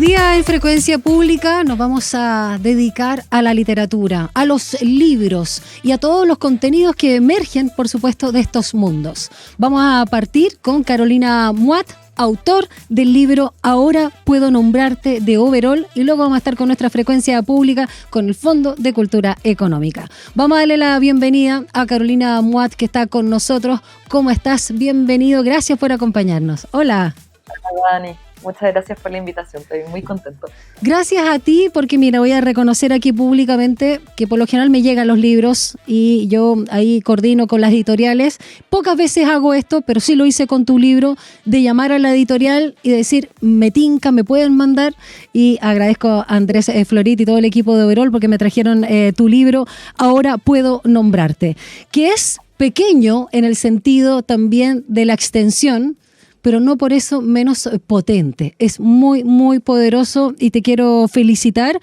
día en Frecuencia Pública nos vamos a dedicar a la literatura, a los libros y a todos los contenidos que emergen, por supuesto, de estos mundos. Vamos a partir con Carolina Muat, autor del libro Ahora Puedo Nombrarte de Overol, y luego vamos a estar con nuestra Frecuencia Pública con el Fondo de Cultura Económica. Vamos a darle la bienvenida a Carolina Muat, que está con nosotros. ¿Cómo estás? Bienvenido, gracias por acompañarnos. Hola. Hola, Dani. Muchas gracias por la invitación, estoy muy contento. Gracias a ti, porque mira, voy a reconocer aquí públicamente que por lo general me llegan los libros y yo ahí coordino con las editoriales. Pocas veces hago esto, pero sí lo hice con tu libro, de llamar a la editorial y decir, me tinca, me pueden mandar, y agradezco a Andrés Florit y todo el equipo de Overol porque me trajeron tu libro, Ahora Puedo Nombrarte, que es pequeño en el sentido también de la extensión, pero no por eso menos potente. Es muy, muy poderoso y te quiero felicitar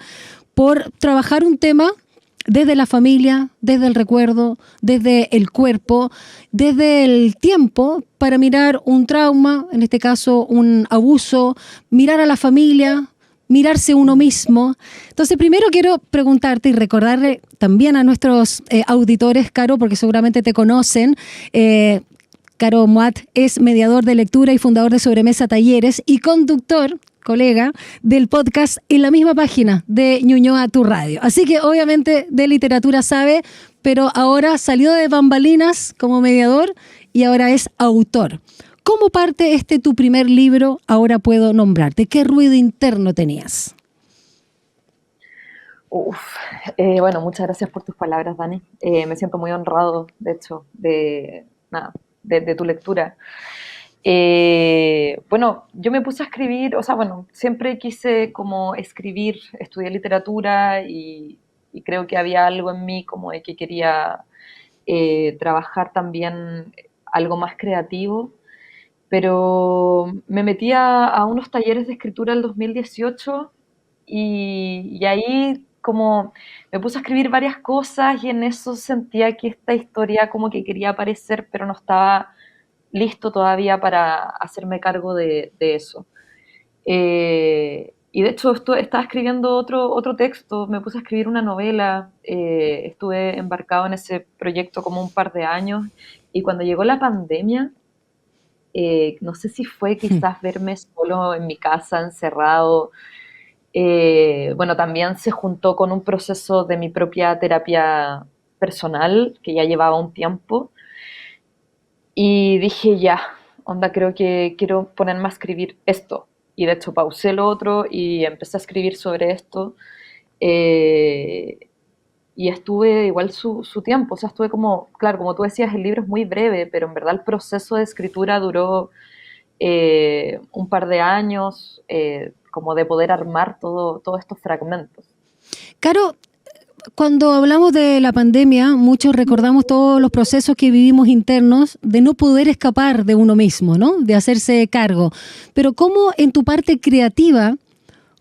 por trabajar un tema desde la familia, desde el recuerdo, desde el cuerpo, desde el tiempo, para mirar un trauma, en este caso un abuso, mirar a la familia, mirarse uno mismo. Entonces, primero quiero preguntarte y recordarle también a nuestros auditores, Caro, porque seguramente te conocen, Caro Muat es mediador de lectura y fundador de Sobremesa Talleres y conductor, colega, del podcast en la misma página de Ñuñoa Tu Radio. Así que obviamente de literatura sabe, pero ahora salió de bambalinas como mediador y ahora es autor. ¿Cómo parte tu primer libro, Ahora Puedo Nombrarte? ¿Qué ruido interno tenías? Bueno, muchas gracias por tus palabras, Dani. Me siento muy honrado, de hecho, de tu lectura. Bueno, yo me puse a escribir, siempre quise como escribir, estudié literatura y creo que había algo en mí como de que quería trabajar también algo más creativo, pero me metí a unos talleres de escritura el 2018 y ahí como me puse a escribir varias cosas y en eso sentía que esta historia como que quería aparecer, pero no estaba listo todavía para hacerme cargo de eso. Y de hecho estaba escribiendo otro texto, me puse a escribir una novela, estuve embarcado en ese proyecto como un par de años y cuando llegó la pandemia, no sé si fue quizás verme solo en mi casa, encerrado. Bueno, también se juntó con un proceso de mi propia terapia personal, que ya llevaba un tiempo, y dije, ya, onda, creo que quiero ponerme a escribir esto. Y de hecho pausé lo otro y empecé a escribir sobre esto. eh, y estuve igual su tiempo, o sea, estuve como, claro, como tú decías, el libro es muy breve, pero en verdad el proceso de escritura duró un par de años, como de poder armar todos estos fragmentos. Caro, cuando hablamos de la pandemia, muchos recordamos todos los procesos que vivimos internos de no poder escapar de uno mismo, ¿no? De hacerse cargo. Pero ¿cómo en tu parte creativa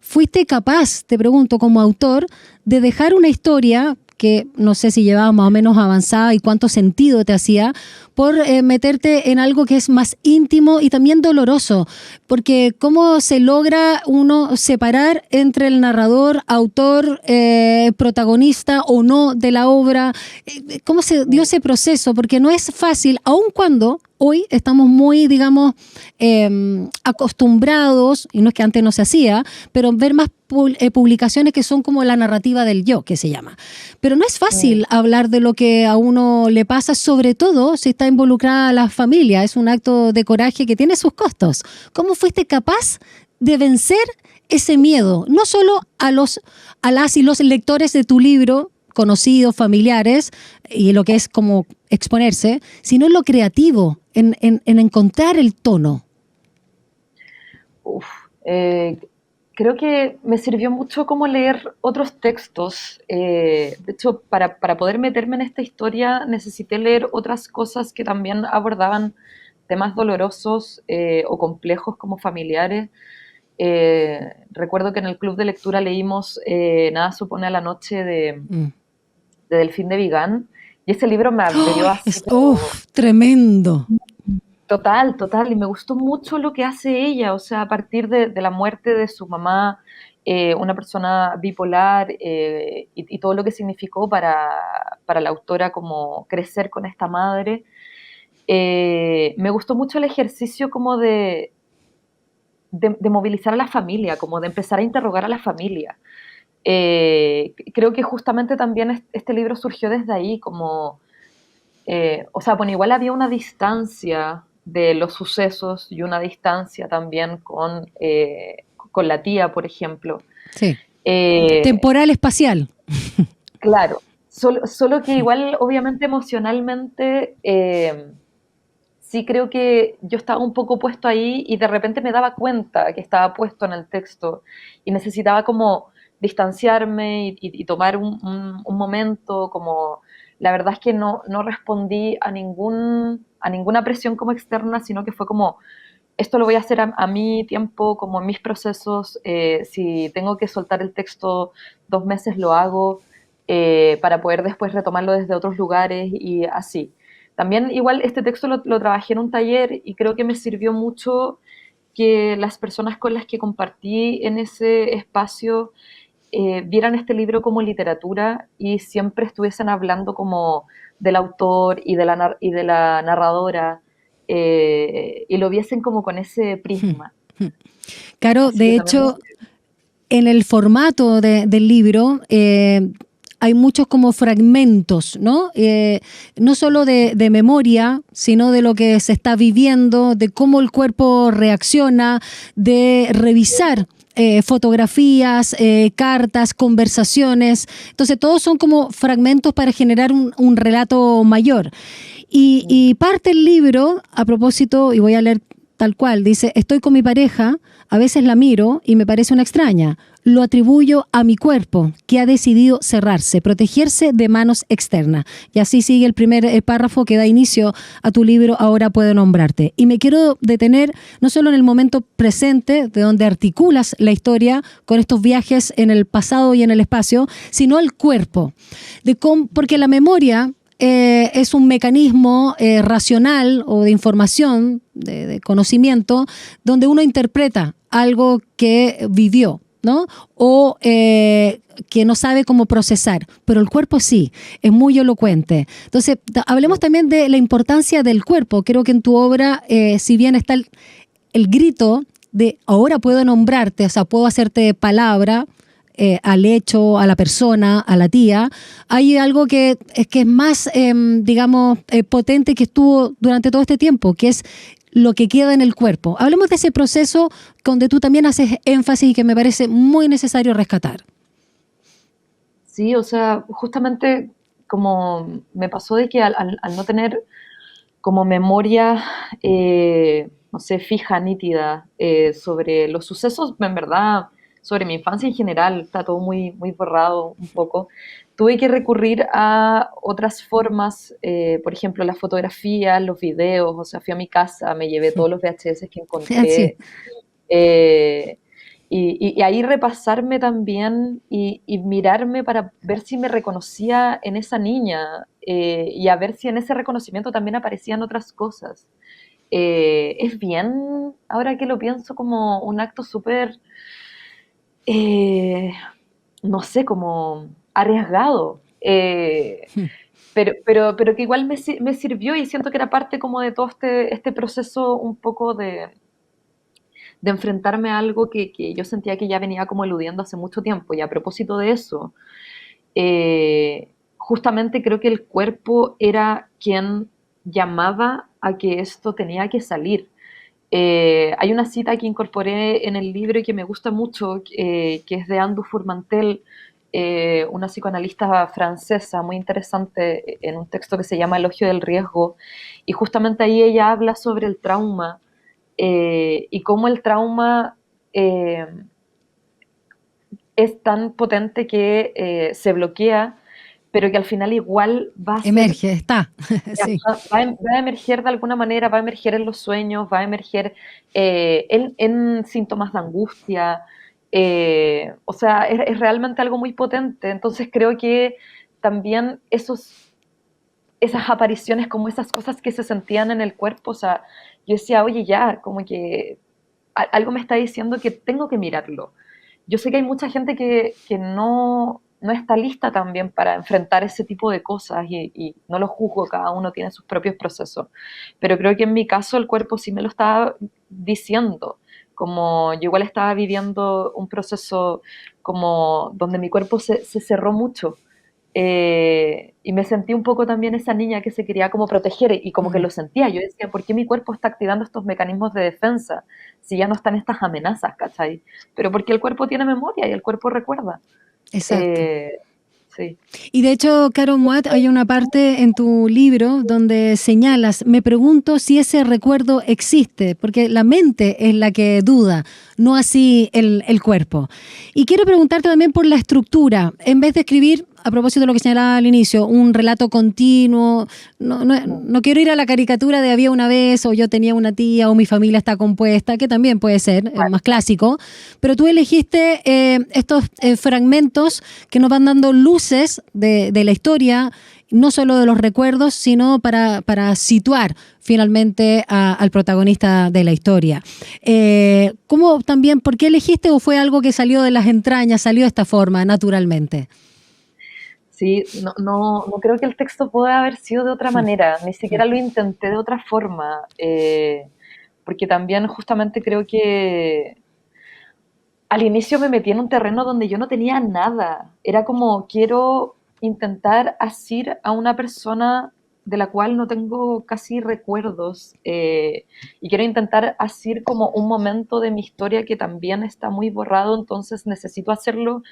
fuiste capaz, te pregunto, como autor, de dejar una historia que no sé si llevaba más o menos avanzada y cuánto sentido te hacía, por meterte en algo que es más íntimo y también doloroso? Porque ¿cómo se logra uno separar entre el narrador, autor, protagonista o no de la obra? ¿Cómo se dio ese proceso? Porque no es fácil, aun cuando hoy estamos muy, digamos, acostumbrados, y no es que antes no se hacía, pero ver más publicaciones que son como la narrativa del yo, que se llama. Pero no es fácil hablar de lo que a uno le pasa, sobre todo si está involucrada la familia. Es un acto de coraje que tiene sus costos. ¿Cómo fuiste capaz de vencer ese miedo? No solo a las y los lectores de tu libro, conocidos, familiares, y lo que es como exponerse, sino en lo creativo, en encontrar el tono. Creo que me sirvió mucho como leer otros textos. De hecho, para poder meterme en esta historia necesité leer otras cosas que también abordaban temas dolorosos o complejos como familiares. Recuerdo que en el club de lectura leímos Nada supone a la noche de Delfín de Vigán, y ese libro me abrió así como... Tremendo. Total, total, y me gustó mucho lo que hace ella, o sea, a partir de la muerte de su mamá, una persona bipolar, y todo lo que significó para la autora como crecer con esta madre. Me gustó mucho el ejercicio como de movilizar a la familia, como de empezar a interrogar a la familia. Creo que justamente también este libro surgió desde ahí, como, o sea, bueno, igual había una distancia de los sucesos y una distancia también con la tía, por ejemplo. Sí. Eh, Temporal espacial. claro, solo que igual, obviamente, emocionalmente, sí creo que yo estaba un poco puesto ahí y de repente me daba cuenta que estaba puesto en el texto y necesitaba como distanciarme y tomar un momento, como la verdad es que no respondí a ninguna presión como externa, sino que fue como, esto lo voy a hacer a mi tiempo, como en mis procesos, si tengo que soltar el texto 2 meses lo hago, para poder después retomarlo desde otros lugares y así. También igual este texto lo trabajé en un taller y creo que me sirvió mucho que las personas con las que compartí en ese espacio vieran este libro como literatura y siempre estuviesen hablando como del autor y de la narradora, y lo viesen como con ese prisma. Claro, Así que de también me... hecho, en el formato del libro hay muchos como fragmentos, ¿no? No solo de memoria, sino de lo que se está viviendo, de cómo el cuerpo reacciona, de revisar fotografías, cartas, conversaciones. Entonces, todos son como fragmentos para generar un relato mayor. Y parte el libro, a propósito, y voy a leer tal cual, dice, estoy con mi pareja, a veces la miro y me parece una extraña. Lo atribuyo a mi cuerpo, que ha decidido cerrarse, protegerse de manos externas. Y así sigue el primer párrafo que da inicio a tu libro, Ahora puedo nombrarte. Y me quiero detener no solo en el momento presente, de donde articulas la historia con estos viajes en el pasado y en el espacio, sino el cuerpo. Porque la memoria es un mecanismo racional o de información, de conocimiento, donde uno interpreta algo que vivió, ¿no? O que no sabe cómo procesar, pero el cuerpo sí, es muy elocuente. Entonces, hablemos también de la importancia del cuerpo. Creo que en tu obra, si bien está el grito de ahora puedo nombrarte, o sea, puedo hacerte palabra, al hecho, a la persona, a la tía, hay algo que es más, digamos, potente que estuvo durante todo este tiempo, que es lo que queda en el cuerpo. Hablemos de ese proceso donde tú también haces énfasis y que me parece muy necesario rescatar. Sí, o sea, justamente como me pasó de que al no tener como memoria, no sé, fija, nítida, sobre los sucesos, en verdad, sobre mi infancia en general, está todo muy, muy borrado un poco. Tuve que recurrir a otras formas, por ejemplo, las fotografías, los videos, o sea, fui a mi casa, me llevé todos los VHS que Sí. encontré, eh, y ahí repasarme también y mirarme para ver si me reconocía en esa niña, y a ver si en ese reconocimiento también aparecían otras cosas. Es bien, ahora que lo pienso, como un acto súper, eh, no sé, como arriesgado, pero que igual me sirvió y siento que era parte como de todo este proceso un poco de enfrentarme a algo que yo sentía que ya venía como eludiendo hace mucho tiempo. Y a propósito de eso, justamente creo que el cuerpo era quien llamaba a que esto tenía que salir. Hay una cita que incorporé en el libro y que me gusta mucho, que es de Andu Furmantel, una psicoanalista francesa muy interesante, en un texto que se llama Elogio del riesgo, y justamente ahí ella habla sobre el trauma, y cómo el trauma eh, es tan potente que se bloquea, pero que al final igual va a ser, Emerge, está. Sí. va a emerger de alguna manera, va a emerger en los sueños, va a emerger en síntomas de angustia. O sea, es realmente algo muy potente. Entonces creo que también esos esas apariciones, como esas cosas que se sentían en el cuerpo, o sea, yo decía, oye, ya, como que algo me está diciendo que tengo que mirarlo. Yo sé que hay mucha gente que no está lista también para enfrentar ese tipo de cosas y no lo juzgo, cada uno tiene sus propios procesos, pero creo que en mi caso el cuerpo sí me lo estaba diciendo, como yo igual estaba viviendo un proceso como donde mi cuerpo se cerró mucho, y me sentí un poco también esa niña que se quería como proteger y como que Mm, lo sentía. Yo decía, ¿por qué mi cuerpo está activando estos mecanismos de defensa si ya no están estas amenazas, ¿cachai? Pero porque el cuerpo tiene memoria y el cuerpo recuerda. exacto. Eh, sí. Y de hecho, Caro Moat, hay una parte en tu libro donde señalas, me pregunto si ese recuerdo existe, porque la mente es la que duda, no así el cuerpo. Y quiero preguntarte también por la estructura. En vez de escribir, a propósito de lo que señalaba al inicio, un relato continuo, no quiero ir a la caricatura de había una vez, o yo tenía una tía, o mi familia está compuesta, que también puede ser más clásico, pero tú elegiste estos fragmentos que nos van dando luces de la historia, no solo de los recuerdos, sino para situar finalmente al protagonista de la historia. ¿Cómo también, por qué elegiste o fue algo que salió de las entrañas, salió de esta forma, naturalmente? Sí, no creo que el texto pueda haber sido de otra manera, ni siquiera lo intenté de otra forma, porque también justamente creo que al inicio me metí en un terreno donde yo no tenía nada. Era como, quiero intentar asir a una persona de la cual no tengo casi recuerdos, y quiero intentar asir como un momento de mi historia que también está muy borrado, entonces necesito hacerlo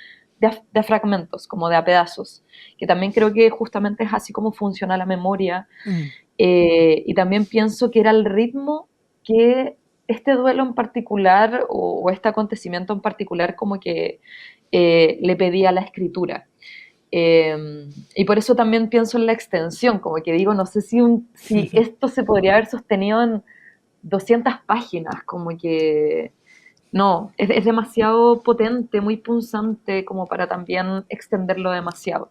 de a fragmentos, como de a pedazos, que también creo que justamente es así como funciona la memoria, Mm. y también pienso que era el ritmo que este duelo en particular o este acontecimiento en particular como que le pedía a la escritura. Y por eso también pienso en la extensión, como que digo, no sé si esto se podría haber sostenido en 200 páginas, como que no, es demasiado potente, muy punzante como para también extenderlo demasiado.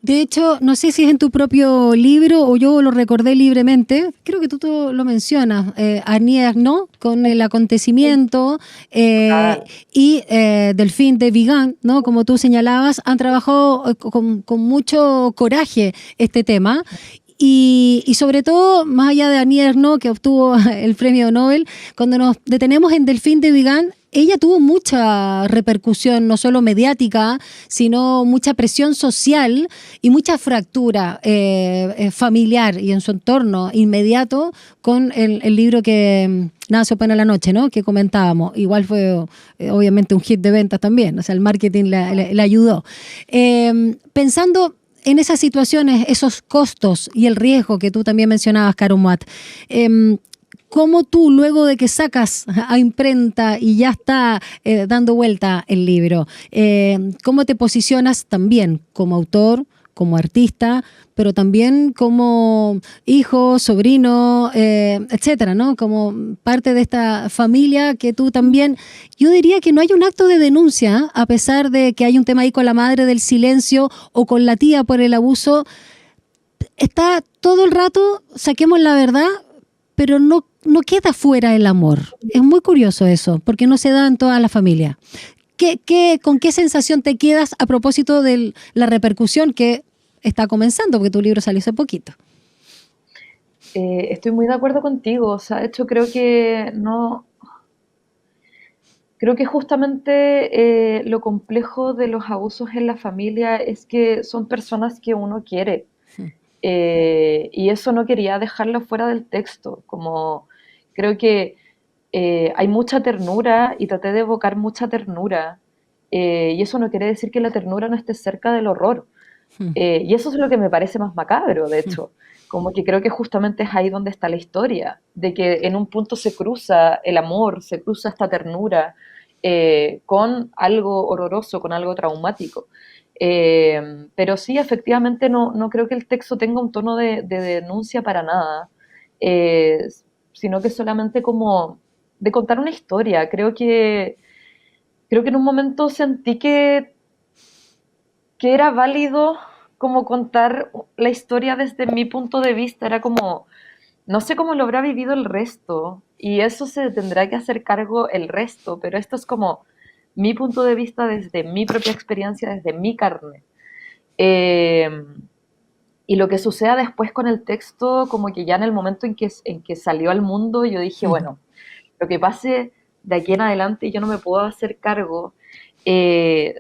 De hecho, no sé si es en tu propio libro o yo lo recordé libremente, creo que tú lo mencionas, Annie Ernaux, con el acontecimiento Total. y Delphine de Vigan, ¿no? Como tú señalabas, han trabajado con mucho coraje este tema. Y sobre todo, más allá de Annie Ernaux, que obtuvo el premio Nobel, cuando nos detenemos en Delphine de Vigan, ella tuvo mucha repercusión, no solo mediática, sino mucha presión social y mucha fractura familiar y en su entorno inmediato con el libro que Nada se opone a la noche, ¿no? Que comentábamos. Igual fue obviamente un hit de ventas también, o sea, el marketing le ayudó. Pensando en esas situaciones, esos costos y el riesgo que tú también mencionabas, Caro Moat, ¿cómo tú, luego de que sacas a imprenta y ya está dando vuelta el libro, cómo te posicionas también como autor, como artista, pero también como hijo, sobrino, etcétera, ¿no? Como parte de esta familia que tú también, yo diría que no hay un acto de denuncia, a pesar de que hay un tema ahí con la madre del silencio o con la tía por el abuso, está todo el rato, saquemos la verdad, pero no queda fuera el amor. Es muy curioso eso, porque no se da en toda la familia. ¿Con qué sensación te quedas a propósito de la repercusión que está comenzando? Porque tu libro salió hace poquito. Estoy muy de acuerdo contigo, o sea, de hecho creo que no, creo que justamente lo complejo de los abusos en la familia es que son personas que uno quiere, y eso no quería dejarlo fuera del texto, como creo que hay mucha ternura y traté de evocar mucha ternura, y eso no quiere decir que la ternura no esté cerca del horror. Y eso es lo que me parece más macabro, de hecho. Como que creo que justamente es ahí donde está la historia, de que en un punto se cruza el amor, se cruza esta ternura con algo horroroso, con algo traumático. Pero sí, efectivamente, no creo que el texto tenga un tono de denuncia para nada, eh, sino que solamente como de contar una historia. Creo que en un momento sentí que era válido como contar la historia desde mi punto de vista, era como, no sé cómo lo habrá vivido el resto, y eso se tendrá que hacer cargo el resto, pero esto es como mi punto de vista desde mi propia experiencia, desde mi carne. Eh, y lo que suceda después con el texto, como que ya en el momento en que salió al mundo, yo dije, bueno, lo que pase de aquí en adelante yo no me puedo hacer cargo. Eh,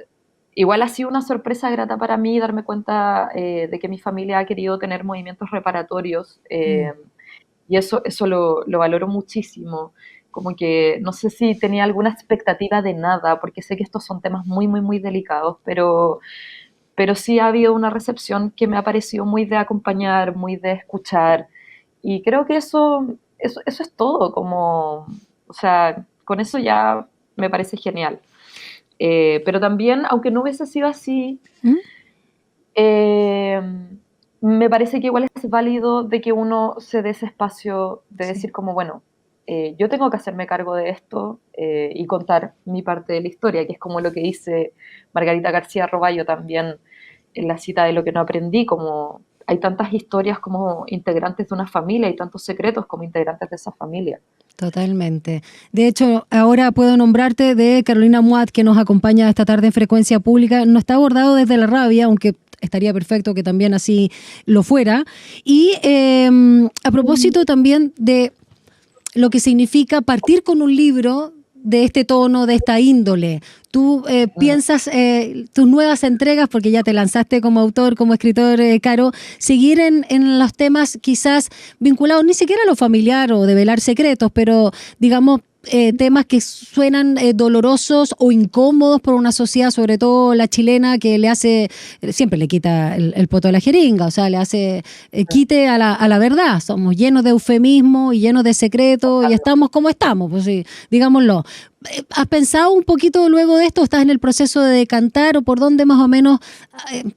Igual ha sido una sorpresa grata para mí darme cuenta de que mi familia ha querido tener movimientos reparatorios, y eso lo valoro muchísimo. Como que no sé si tenía alguna expectativa de nada, porque sé que estos son temas muy, muy, muy delicados, pero sí ha habido una recepción que me ha parecido muy de acompañar, muy de escuchar, y creo que eso es todo, como, o sea, con eso ya me parece genial. Pero también, aunque no hubiese sido así, ¿Mm? eh, me parece que igual es válido de que uno se dé ese espacio de Sí. decir como, bueno, yo tengo que hacerme cargo de esto y contar mi parte de la historia, que es como lo que dice Margarita García Roballo también en la cita de Lo que no aprendí, como hay tantas historias como integrantes de una familia y tantos secretos como integrantes de esa familia. Totalmente. De hecho, ahora puedo nombrarte de Carolina Muat, que nos acompaña esta tarde en Frecuencia Pública. No está abordado desde la rabia, aunque estaría perfecto que también así lo fuera. Y a propósito también de lo que significa partir con un libro de este tono, de esta índole. Tú Mm. piensas tus nuevas entregas, porque ya te lanzaste como autor, como escritor, Caro, seguir en los temas quizás vinculados ni siquiera a lo familiar o de velar secretos, pero digamos temas que suenan dolorosos o incómodos por una sociedad, sobre todo la chilena, que le hace, siempre le quita el poto a la jeringa, o sea, le hace quite a la verdad. Somos llenos de eufemismo y llenos de secretos y estamos como estamos, pues sí, digámoslo. ¿Has pensado un poquito luego de esto? ¿Estás en el proceso de decantar o por dónde más o menos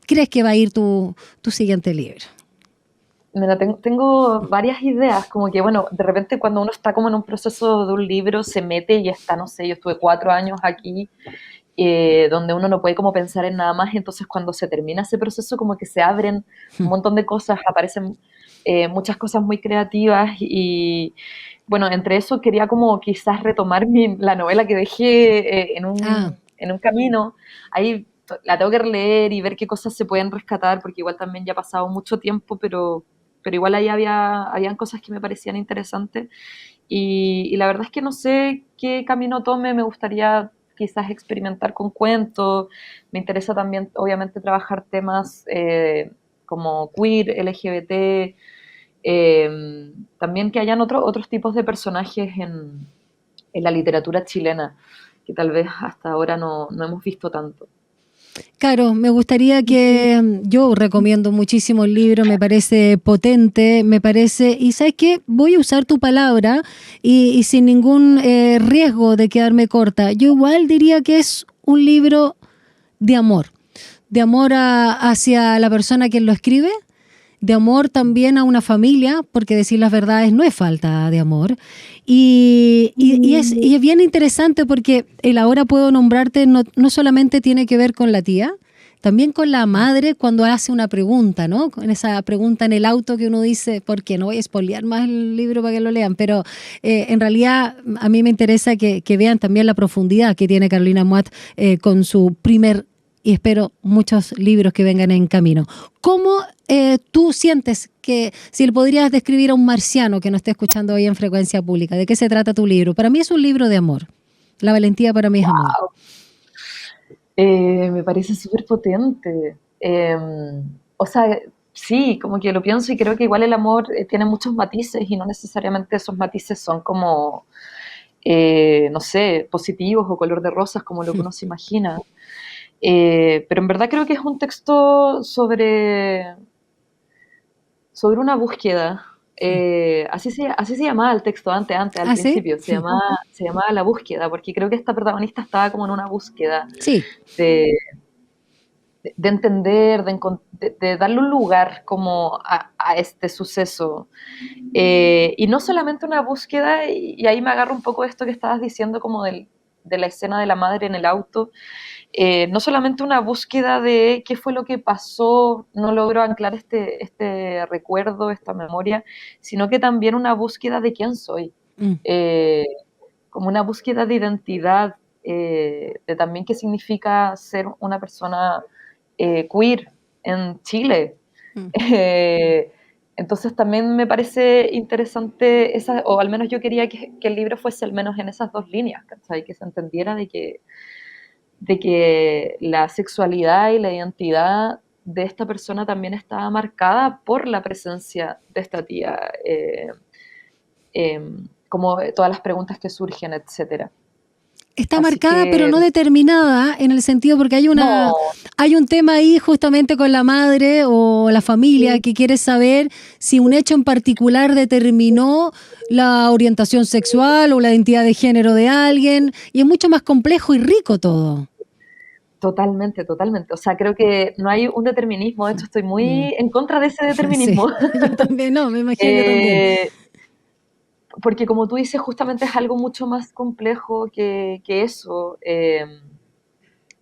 crees que va a ir tu siguiente libro? Mira, tengo varias ideas, como que, bueno, de repente cuando uno está como en un proceso de un libro, se mete y está, no sé, yo estuve 4 años aquí, donde uno no puede como pensar en nada más, entonces cuando se termina ese proceso como que se abren un montón de cosas, aparecen muchas cosas muy creativas y, bueno, entre eso quería como quizás retomar la novela que dejé Ah, en un camino, ahí la tengo que releer y ver qué cosas se pueden rescatar, porque igual también ya ha pasado mucho tiempo, pero igual ahí habían cosas que me parecían interesantes. Y la verdad es que no sé qué camino tome, me gustaría quizás experimentar con cuentos, me interesa también obviamente trabajar temas como queer, LGBT, también que hayan otros tipos de personajes en la literatura chilena, que tal vez hasta ahora no hemos visto tanto. claro, me gustaría que yo recomiendo muchísimo el libro, me parece potente, me parece, y ¿sabes qué? Voy a usar tu palabra y sin ningún riesgo de quedarme corta. Yo igual diría que es un libro de amor hacia la persona que lo escribe, de amor también a una familia, porque decir las verdades no es falta de amor. Y es bien interesante porque el ahora puedo nombrarte no solamente tiene que ver con la tía, también con la madre cuando hace una pregunta, ¿no? Con esa pregunta en el auto que uno dice, porque no voy a spoilear más el libro para que lo lean, pero en realidad a mí me interesa que vean también la profundidad que tiene Carolina Muat con su primer y espero muchos libros que vengan en camino. ¿Cómo tú sientes que, si le podrías describir a un marciano que no esté escuchando hoy en Frecuencia Pública, de qué se trata tu libro? Para mí es un libro de amor. La valentía para mí es amor. Me parece súper potente. O sea, sí, como que lo pienso y creo que igual el amor tiene muchos matices y no necesariamente esos matices son como, no sé, positivos o color de rosas como lo que uno se imagina. Pero en verdad creo que es un texto sobre una búsqueda. Así se llamaba el texto al ¿Ah, sí? principio, se llamaba La búsqueda, porque creo que esta protagonista estaba como en una búsqueda Sí. de, de entender, de darle un lugar como a este suceso. Y no solamente una búsqueda, y ahí me agarro un poco de esto que estabas diciendo como de la escena de la madre en el auto, no solamente una búsqueda de qué fue lo que pasó, no logro anclar este recuerdo, esta memoria, sino que también una búsqueda de quién soy, como una búsqueda de identidad, de también qué significa ser una persona queer en Chile. Entonces también me parece interesante, o al menos yo quería que el libro fuese al menos en esas dos líneas, ¿cachai? Que se entendiera de que la sexualidad y la identidad de esta persona también estaba marcada por la presencia de esta tía, como todas las preguntas que surgen, etcétera. Está marcada, pero no determinada, en el sentido porque hay un tema ahí justamente con la madre o la familia que quiere saber si un hecho en particular determinó la orientación sexual o la identidad de género de alguien, y es mucho más complejo y rico todo. Totalmente. O sea, creo que no hay un determinismo. De hecho, estoy muy en contra de ese determinismo. Sí, yo también, no, me imagino yo también. Porque como tú dices, justamente es algo mucho más complejo que eso,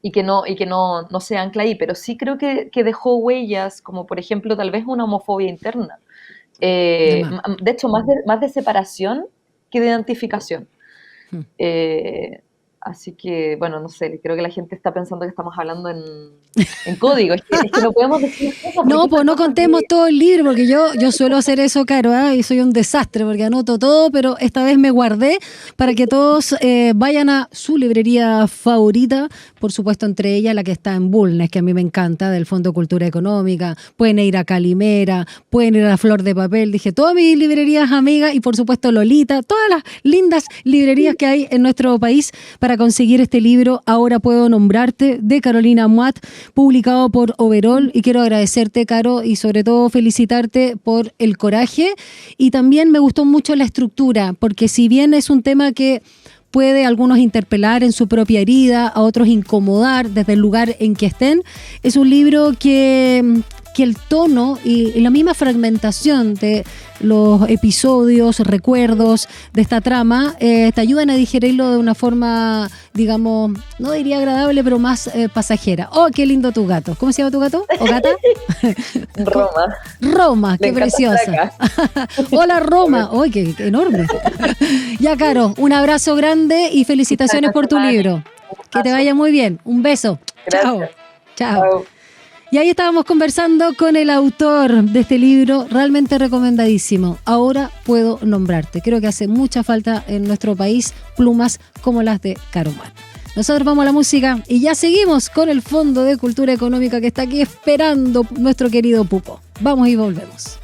y que no se ancla ahí, pero sí creo que dejó huellas, como por ejemplo tal vez una homofobia interna. De hecho, más de separación que de identificación. Así que, bueno, no sé, creo que la gente está pensando que estamos hablando en código. Es que no podemos decir cosas. No, pues no contemos todo el libro, porque yo suelo hacer eso, Caro, y soy un desastre, porque anoto todo, pero esta vez me guardé para que todos vayan a su librería favorita, por supuesto entre ellas la que está en Bulnes, que a mí me encanta, del Fondo de Cultura Económica, pueden ir a Calimera, pueden ir a Flor de Papel, dije, todas mis librerías amigas, y por supuesto Lolita, todas las lindas librerías que hay en nuestro país para conseguir este libro, Ahora Puedo Nombrarte, de Carolina Muat, publicado por Overol, y quiero agradecerte, Caro, y sobre todo felicitarte por el coraje, y también me gustó mucho la estructura, porque si bien es un tema que puede a algunos interpelar en su propia herida, a otros incomodar desde el lugar en que estén, es un libro que el tono y la misma fragmentación de los episodios, recuerdos de esta trama te ayudan a digerirlo de una forma, digamos, no diría agradable, pero más pasajera. ¡Oh, qué lindo tu gato! ¿Cómo se llama tu gato? ¿O gata? Roma. Roma, qué preciosa. Hola, Roma. ¡Oh, qué enorme! Ya, Caro, un abrazo grande y felicitaciones por tu libro. Que te vaya muy bien. Un beso. Gracias. Chao. Y ahí estábamos conversando con el autor de este libro, realmente recomendadísimo. Ahora Puedo Nombrarte. Creo que hace mucha falta en nuestro país plumas como las de Caro Muat. Nosotros vamos a la música y ya seguimos con el Fondo de Cultura Económica que está aquí esperando nuestro querido Pupo. Vamos y volvemos.